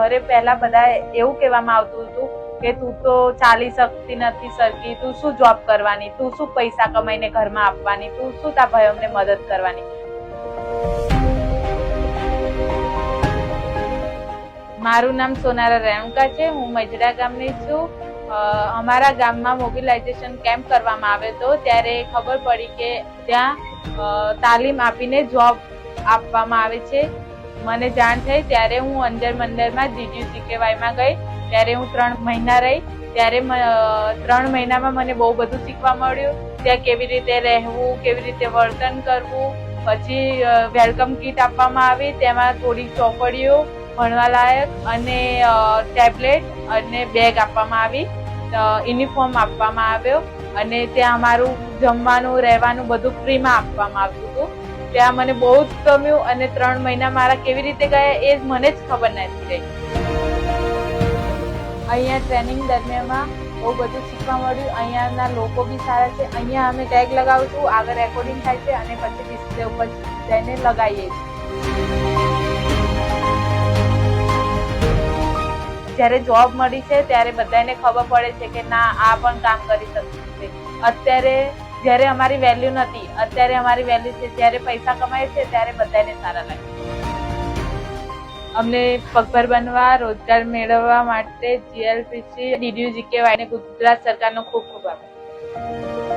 ઘરે પહેલા બધા એવું કહેવામાં આવતું હતું કે તું તો ચાલી શકતી નથી સરખી, તું શું જોબ કરવાની, તું શું પૈસા કમાઈને ઘરમાં આપવાની, તું શું તારા ભાઈઓને મદદ કરવાની. મારું નામ સોનારા રેણુકા છે. હું મજડા ગામની છું. અમારા ગામમાં મોબિલાઇઝેશન કેમ્પ કરવામાં આવ્યો હતો ત્યારે ખબર પડી કે ત્યાં તાલીમ આપીને જોબ આપવામાં આવે છે. મને જાણ થઈ ત્યારે હું અંજર મંદિરમાં DDU-GKYમાં ગઈ. ત્યારે હું 3 મહિના રહી. ત્યારે 3 મહિનામાં મને બહુ બધું શીખવા મળ્યું. ત્યાં કેવી રીતે રહેવું, કેવી રીતે વર્તન કરવું. પછી વેલકમ કીટ આપવામાં આવી, તેમાં થોડી ચોપડીઓ, ભણવા લાયક અને ટેબ્લેટ અને બેગ આપવામાં આવી, યુનિફોર્મ આપવામાં આવ્યો અને ત્યાં અમારું જમવાનું રહેવાનું બધું ફ્રીમાં આપવામાં આવતું હતું. ત્યાં મને બહુ જ ગમ્યું અને 3 મહિના મારા કેવી રીતે ગયા એ મને જ ખબર નથી રહી. અહીંયા ટ્રેનિંગ દરમિયાનમાં બહુ બધું શીખવા મળ્યું. અહીંયાના લોકો બી સારા છે. અહીંયા અમે ટેગ લગાવું છું, આગળ રેકોર્ડિંગ થાય છે અને પછી ડિસ્પ્લે ઉપર જઈને લગાવીએ છીએ. જ્યારે જોબ મળી છે ત્યારે બધાને ખબર પડે છે કે ના આ પણ કામ કરી શકતું છે. અત્યારે જ્યારે અમારી વેલ્યુ નથી, અત્યારે અમારી વેલ્યુ છે. જ્યારે પૈસા કમાય છે ત્યારે બધાને સારા લાગે. અમને પગભર બનવા, રોજગાર મેળવવા માટે GLPC, DDU-GKY અને ગુજરાત સરકારનો ખૂબ ખૂબ આભાર.